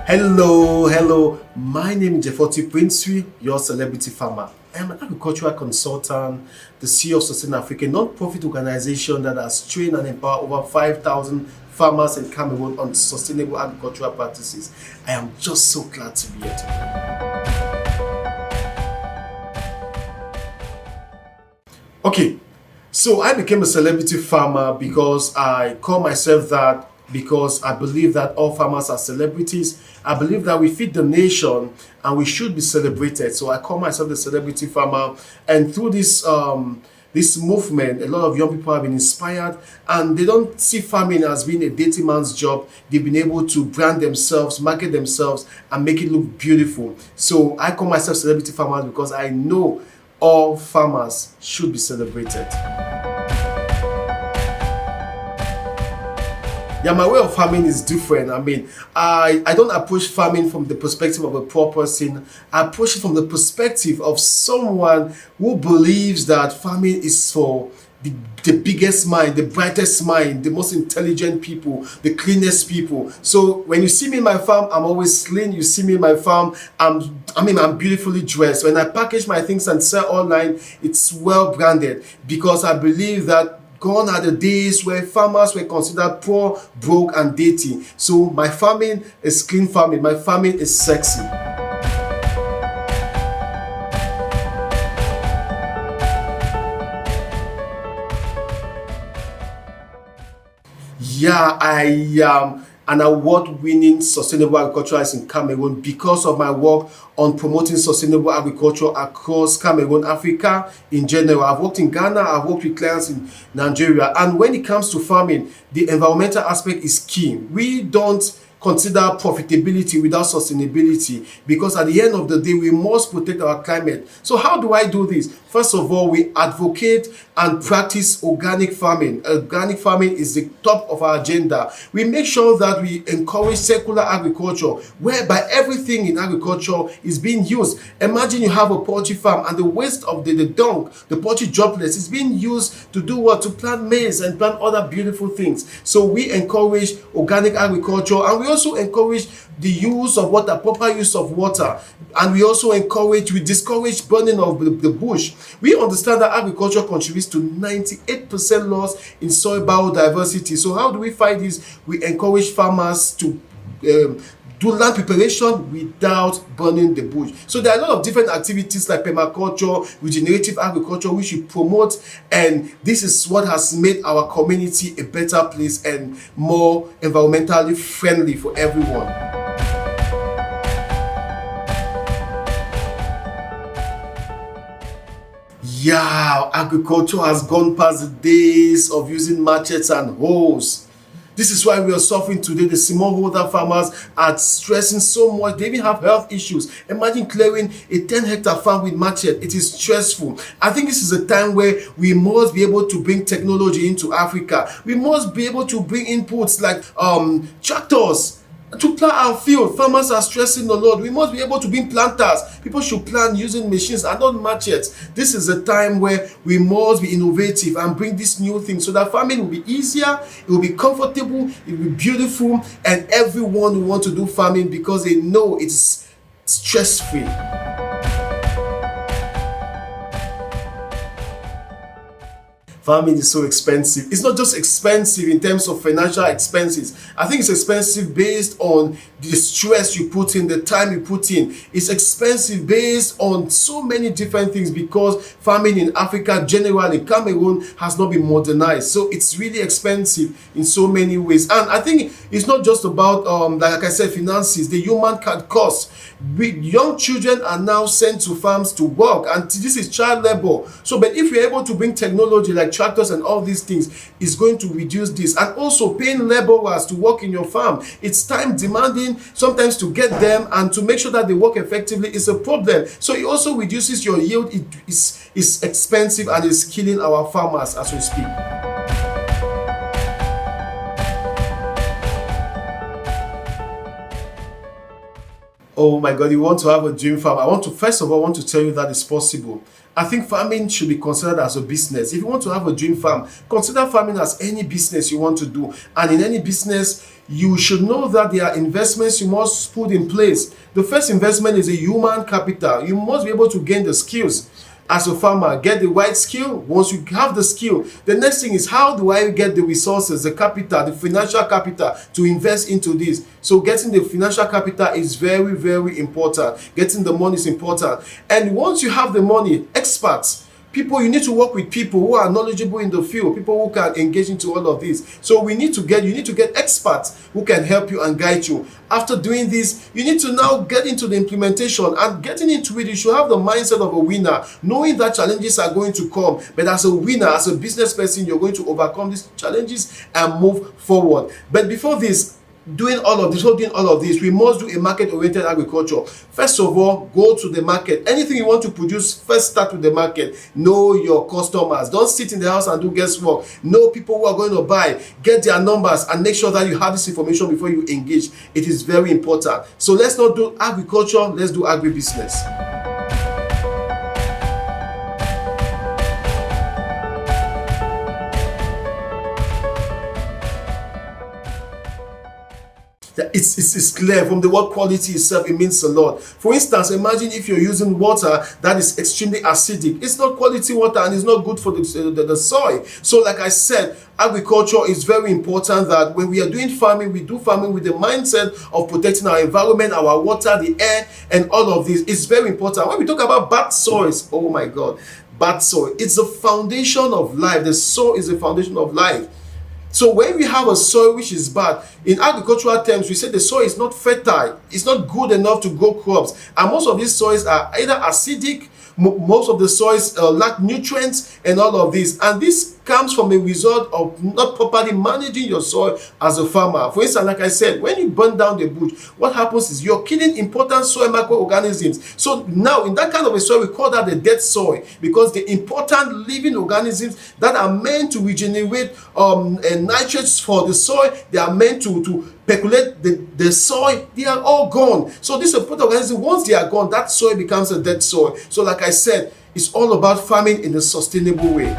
Hello. My name is Njiefortie Princewill, your celebrity farmer. I am an agricultural consultant, the CEO of Sustain Africa, a non-profit organization that has trained and empowered over 5,000 farmers in Cameroon on sustainable agricultural practices. I am just so glad to be here today. Okay, so I became a celebrity farmer because I call myself that because I believe that all farmers are celebrities. I believe that we feed the nation and we should be celebrated. So I call myself the celebrity farmer. And through this movement, a lot of young people have been inspired and they don't see farming as being a dirty man's job. They've been able to brand themselves, market themselves, and make it look beautiful. So I call myself celebrity farmers because I know all farmers should be celebrated. Yeah, my way of farming is different. I don't approach farming from the perspective of a poor person. I approach it from the perspective of someone who believes that farming is for the biggest mind, the brightest mind, the most intelligent people, the cleanest people. So when you see me in my farm, I'm always clean. You see me in my farm, I'm beautifully dressed. When I package my things and sell online, it's well branded because I believe that gone are the days where farmers were considered poor, broke, and dirty. So my farming is clean farming. My farming is sexy. Yeah, I am an award-winning sustainable agriculturalist in Cameroon because of my work on promoting sustainable agriculture across Cameroon, Africa in general. I've worked in Ghana, I've worked with clients in Nigeria, and when it comes to farming, the environmental aspect is key. We don't consider profitability without sustainability because at the end of the day, we must protect our climate. So how do I do this? First of all, we advocate and practice organic farming. Organic farming is the top of our agenda. We make sure that we encourage circular agriculture, whereby everything in agriculture is being used. Imagine you have a poultry farm and the waste of the dung, the poultry droplets, is being used to do what? To plant maize and plant other beautiful things. So we encourage organic agriculture, and we also encourage the use of water, proper use of water, and we discourage burning of the bush. We understand that agriculture contributes to 98% loss in soil biodiversity. So how do we fight this? We encourage farmers to do land preparation without burning the bush. So there are a lot of different activities like permaculture, regenerative agriculture, which we promote, and this is what has made our community a better place and more environmentally friendly for everyone. Yeah, agriculture has gone past the days of using machetes and hoes. This is why we are suffering today. The smallholder farmers are stressing so much. They even have health issues. Imagine clearing a 10-hectare farm with machete. It is stressful. I think this is a time where we must be able to bring technology into Africa. We must be able to bring inputs like tractors to plant our field. Farmers are stressing a lot. We must be able to bring planters. People should plant using machines and not machetes. This is a time where we must be innovative and bring this new thing so that farming will be easier, it will be comfortable, it will be beautiful, and everyone will want to do farming because they know it's stress-free. Farming is so expensive. It's not just expensive in terms of financial expenses. I think it's expensive based on the stress you put in, the time you put in. It's expensive based on so many different things because farming in Africa, generally Cameroon, has not been modernized. So it's really expensive in so many ways. And I think it's not just about, like I said, finances, the human cost. Young children are now sent to farms to work, and this is child labor. So, but if you're able to bring technology like tractors and all these things, is going to reduce this. And also paying laborers to work in your farm, it's time demanding sometimes to get them, and to make sure that they work effectively is a problem. So it also reduces your yield. It is expensive and is killing our farmers as we speak. Oh my God, you want to have a dream farm? First of all, I want to tell you that it's possible. I think farming should be considered as a business. If you want to have a dream farm, consider farming as any business you want to do. And in any business, you should know that there are investments you must put in place. The first investment is a human capital. You must be able to gain the skills. As a farmer, get the right skill. Once you have the skill, the next thing is, how do I get the resources, the capital, the financial capital to invest into this? So getting the financial capital is very, very important. Getting the money is important. And once you have the money, experts, people, you need to work with people who are knowledgeable in the field, people who can engage into all of this. So you need to get experts who can help you and guide you. After doing this, you need to now get into the implementation, and getting into it, you should have the mindset of a winner, knowing that challenges are going to come, but as a winner, as a business person, you're going to overcome these challenges and move forward. But before this, doing all of this, we must do a market-oriented agriculture. First of all, go to the market. Anything you want to produce, first start with the market. Know your customers. Don't sit in the house and do guesswork. Know people who are going to buy. Get their numbers and make sure that you have this information before you engage. It is very important. So let's not do agriculture, let's do agribusiness. It's clear from the word quality itself, it means a lot. For instance, imagine if you're using water that is extremely acidic. It's not quality water and it's not good for the soil. So like I said, agriculture is very important, that when we are doing farming, we do farming with the mindset of protecting our environment, our water, the air, and all of this. It's very important. When we talk about bad soils, oh my God, bad soil. It's the foundation of life. The soil is the foundation of life. So when we have a soil which is bad, in agricultural terms, we say the soil is not fertile. It's not good enough to grow crops. And most of these soils are either acidic, most of the soils lack nutrients and all of this. And this comes from a result of not properly managing your soil as a farmer. For instance, like I said, when you burn down the bush, what happens is you're killing important soil microorganisms. So now in that kind of a soil, we call that the dead soil, because the important living organisms that are meant to regenerate nitrates for the soil, they are meant to percolate the soil, they are all gone. So these important organisms, once they are gone, that soil becomes a dead soil. So like I said, it's all about farming in a sustainable way.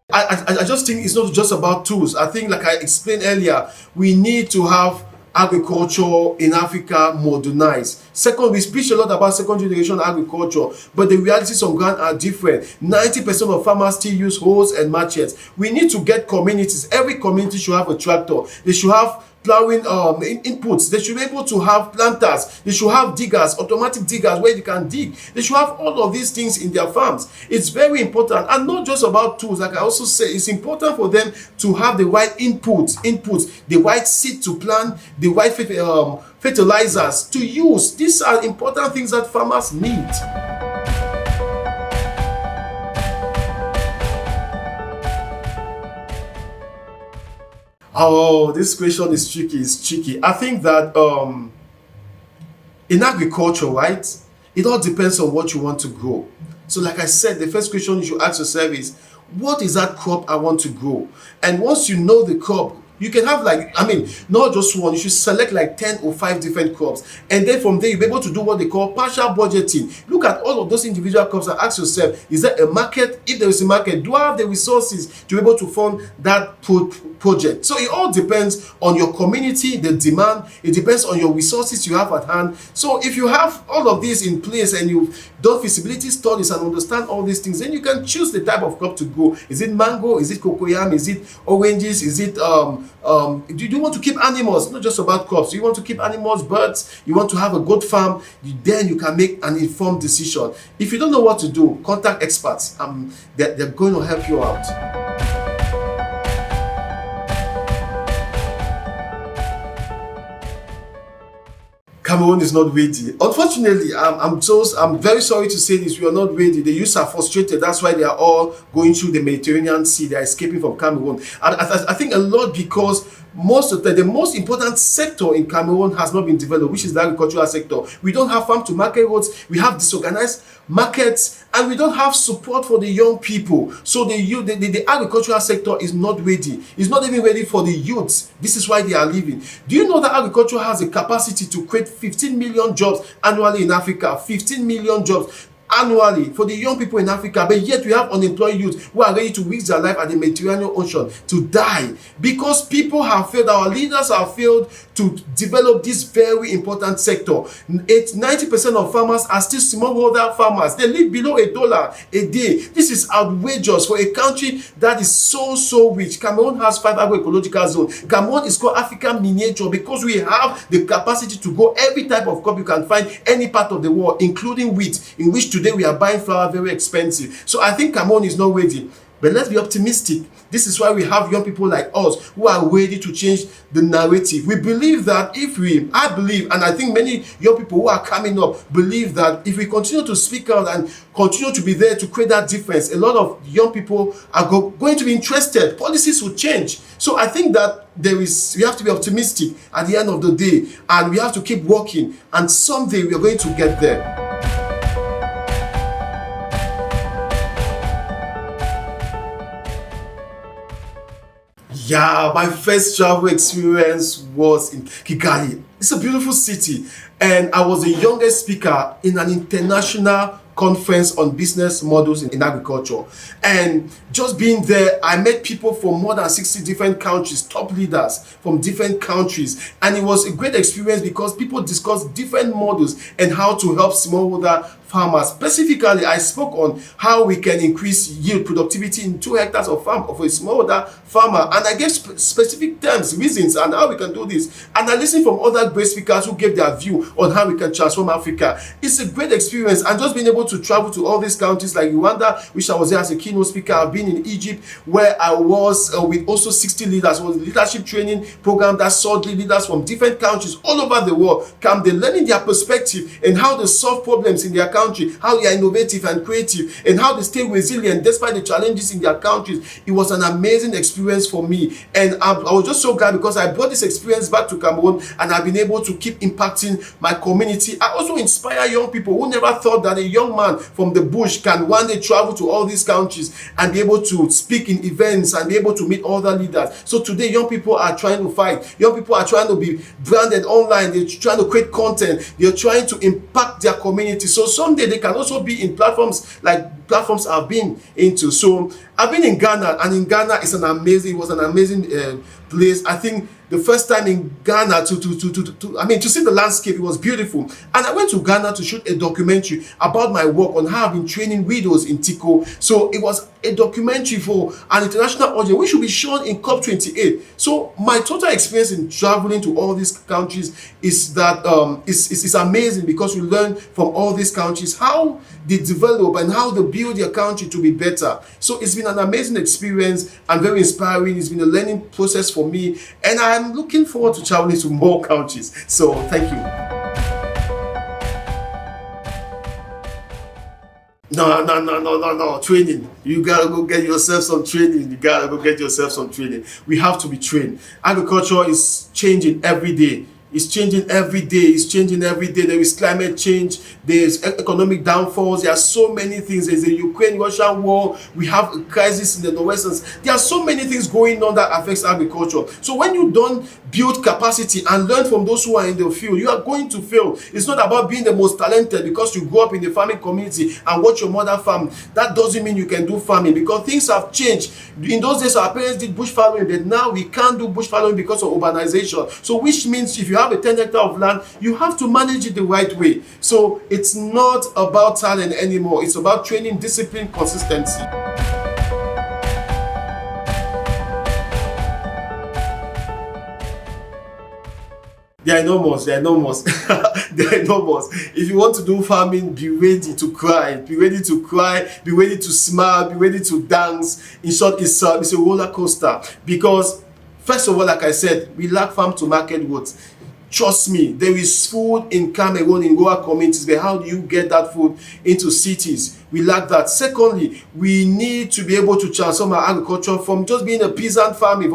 I just think it's not just about tools. I think, like I explained earlier, we need to have agriculture in Africa modernized. Second, we speak a lot about second generation agriculture, but the realities on ground are different. 90% of farmers still use hoes and machetes. We need to get communities. Every community should have a tractor. They should have plowing inputs. They should be able to have planters. They should have diggers, automatic diggers where you can dig. They should have all of these things in their farms. It's very important, and not just about tools. Like I also say, it's important for them to have the right inputs, the right seed to plant, the right fertilizers to use. These are important things that farmers need. Oh, this question is tricky. It's tricky. I think that in agriculture, right, it all depends on what you want to grow. So like I said, the first question you should ask yourself is, what is that crop I want to grow? And once you know the crop, you can have not just one, you should select like 10 or 5 different crops. And then from there, you'll be able to do what they call partial budgeting. Look at all of those individual crops and ask yourself, is there a market? If there is a market, do I have the resources to be able to fund that project? So it all depends on your community, the demand. It depends on your resources you have at hand. So if you have all of these in place and you've done feasibility studies and understand all these things, then you can choose the type of crop to grow. Is it mango? Is it cocoyam? Is it oranges? Is it do you want to keep animals? Not just about crops. You want to keep animals, birds. You want to have a goat farm. Then you can make an informed decision. If you don't know what to do, contact experts. They're going to help you out. Cameroon is not ready. Unfortunately, I'm very sorry to say this, we are not ready. The youths are frustrated. That's why they are all going through the Mediterranean Sea. They are escaping from Cameroon. And I think a lot because most of the most important sector in Cameroon has not been developed, which is the agricultural sector. We don't have farm to market roads, we have disorganized markets, and we don't have support for the young people. So the agricultural sector is not ready. It's not even ready for the youths. This is why they are leaving. Do you know that agriculture has the capacity to create 15 million jobs annually in Africa? 15 million jobs annually for the young people in Africa, but yet we have unemployed youth who are ready to risk their life at the Mediterranean Ocean to die because people have failed, our leaders have failed to develop this very important sector. 90% of farmers are still smallholder farmers. They live below $1 a day. This is outrageous for a country that is so rich. Cameroon has 5 agroecological zones. Cameroon is called African miniature because we have the capacity to grow every type of crop you can find any part of the world, including wheat, in which today we are buying flour very expensive. So I think Cameroon is not ready. But let's be optimistic. This is why we have young people like us who are ready to change the narrative. We believe that I believe, and I think many young people who are coming up believe that if we continue to speak out and continue to be there to create that difference, a lot of young people are going to be interested. Policies will change. So I think that we have to be optimistic at the end of the day, and we have to keep working, and someday we are going to get there. Yeah, my first travel experience was in Kigali. It's a beautiful city, and I was the youngest speaker in an international conference on business models in agriculture. And just being there, I met people from more than 60 different countries, top leaders from different countries, and it was a great experience because people discussed different models and how to help smallholder farmers. Specifically, I spoke on how we can increase yield productivity in 2 hectares of farm of a smallholder farmer, and I gave specific terms, reasons, and how we can do this. And I listened from other great speakers who gave their view on how we can transform Africa. It's a great experience, and just being able to travel to all these countries like Rwanda, which I was there as a keynote speaker. I've been in Egypt, where I was with also 60 leaders. It was a leadership training program that saw leaders from different countries all over the world come. They're learning their perspective and how they solve problems in their country, how they are innovative and creative, and how they stay resilient despite the challenges in their countries. It was an amazing experience for me, and I was just so glad because I brought this experience back to Cameroon, and I've been able to keep impacting my community. I also inspire young people who never thought that a young man from the bush can one day travel to all these countries and be able to speak in events and be able to meet other leaders. So today, young people are trying to fight. Young people are trying to be branded online. They're trying to create content. They're trying to impact their community. So someday they can also be in platforms like platforms I've been into. So I've been in Ghana, and in Ghana it was an amazing place. I think the first time in Ghana to see the landscape, it was beautiful. And I went to Ghana to shoot a documentary about my work on how I've been training widows in Tiko. So it was a documentary for an international audience, which will be shown in COP28. So my total experience in traveling to all these countries is that it's amazing because you learn from all these countries how they develop and how they build their country to be better. So it's been an amazing experience and very inspiring. It's been a learning process for me, and I'm looking forward to traveling to more countries. So thank you. No. Training. You gotta go get yourself some training. We have to be trained. Agriculture is changing every day. It's changing every day. There is climate change. There's economic downfalls. There are so many things. There's a Ukraine-Russian war. We have a crisis in the Northwestern. There are so many things going on that affects agriculture. So when you don't build capacity and learn from those who are in the field, you are going to fail. It's not about being the most talented because you grew up in the farming community and watch your mother farm. That doesn't mean you can do farming because things have changed. In those days, our parents did bush farming, but now we can't do bush farming because of urbanization. So which means if you have a 10 hectare of land, you have to manage it the right way. So it's not about talent anymore. It's about training, discipline, consistency. They're enormous. If you want to do farming, be ready to cry. Be ready to smile, be ready to dance. In short, it's a roller coaster because, first of all, like I said, we lack farm to market roads. Trust me, there is food in Cameroon, in rural communities, but how do you get that food into cities? We lack that. Secondly, we need to be able to transform our agriculture from just being a peasant farming,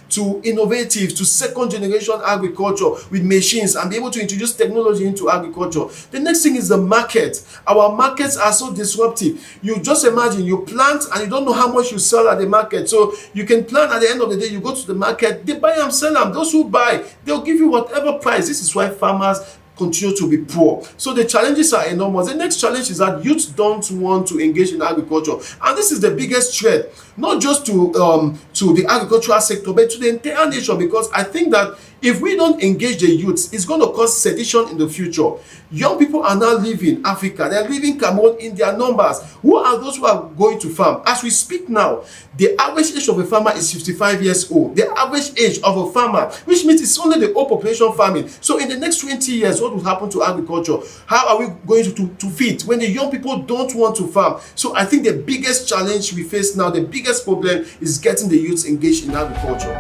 to innovative, to second generation agriculture with machines, and be able to introduce technology into agriculture. The next thing is the market. Our markets are so disruptive. You just imagine, you plant and you don't know how much you sell at the market. So you can plant, at the end of the day, you go to the market, they buy and sell them. Those who buy, they'll give you whatever price. This is why farmers continue to be poor. So the challenges are enormous. The next challenge is that youth don't want to engage in agriculture, and this is the biggest threat, not just to the agricultural sector, but to the entire nation, because I think that if we don't engage the youths, it's going to cause sedition in the future. Young people are now leaving Africa. They're leaving Cameroon in their numbers. Who are those who are going to farm? As we speak now, the average age of a farmer is 55 years old. The average age of a farmer, which means it's only the old population farming. So in the next 20 years, what will happen to agriculture? How are we going to feed when the young people don't want to farm? So I think the biggest challenge we face now, the biggest problem, is getting the youths engaged in agriculture.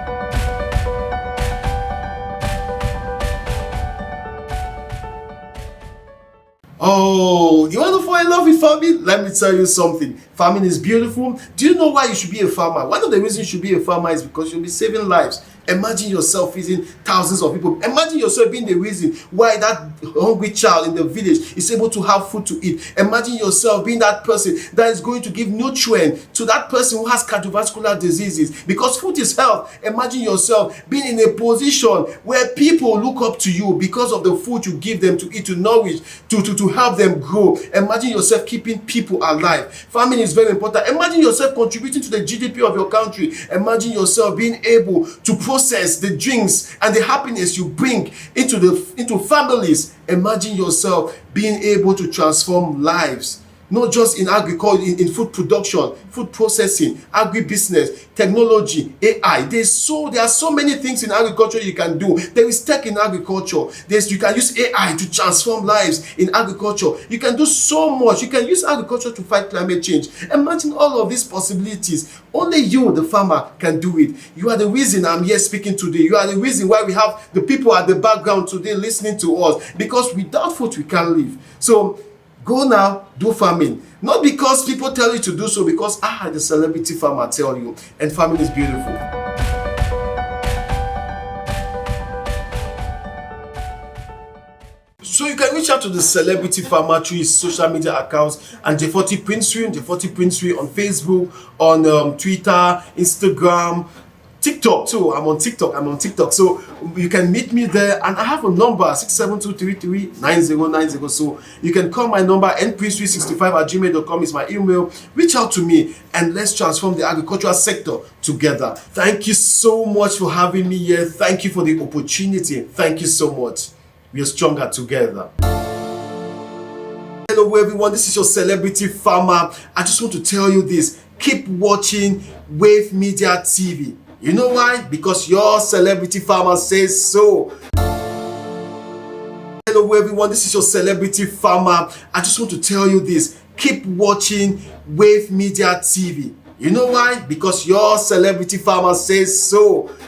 Oh, you want to fall in love with farming? Let me tell you something. Farming is beautiful. Do you know why you should be a farmer? One of the reasons you should be a farmer is because you'll be saving lives. Imagine yourself feeding thousands of people. Imagine yourself being the reason why that hungry child in the village is able to have food to eat. Imagine yourself being that person that is going to give nutrient to that person who has cardiovascular diseases, because food is health. Imagine yourself being in a position where people look up to you because of the food you give them to eat, to nourish, to help them grow. Imagine yourself keeping people alive. Farming is very important. Imagine yourself contributing to the GDP of your country. Imagine yourself being able to process the drinks and the happiness you bring into families. Imagine yourself being able to transform lives, not just in agriculture, in food production, food processing, agribusiness, technology, AI. There are so many things in agriculture you can do. There is tech in agriculture. You can use AI to transform lives in agriculture. You can do so much. You can use agriculture to fight climate change. Imagine all of these possibilities. Only you, the farmer, can do it. You are the reason I'm here speaking today. You are the reason why we have the people at the background today listening to us, because without food we can't live. So go now, do farming. Not because people tell you to do so, because the celebrity farmer tell you. And farming is beautiful. So you can reach out to the celebrity farmer through his social media accounts, and Njiefortie Princewill on Facebook, on Twitter, Instagram, TikTok too. I'm on TikTok. So you can meet me there, and I have a number 672339090. So you can call my number, nprincewill65@gmail.com is my email. Reach out to me and let's transform the agricultural sector together. Thank you so much for having me here. Thank you for the opportunity. Thank you so much. We are stronger together. Hello everyone, this is your celebrity farmer. I just want to tell you this: keep watching Wave Media TV. You know why? Because your celebrity farmer says so. Hello everyone, this is your celebrity farmer. I just want to tell you this: keep watching Wave Media TV. You know why? Because your celebrity farmer says so.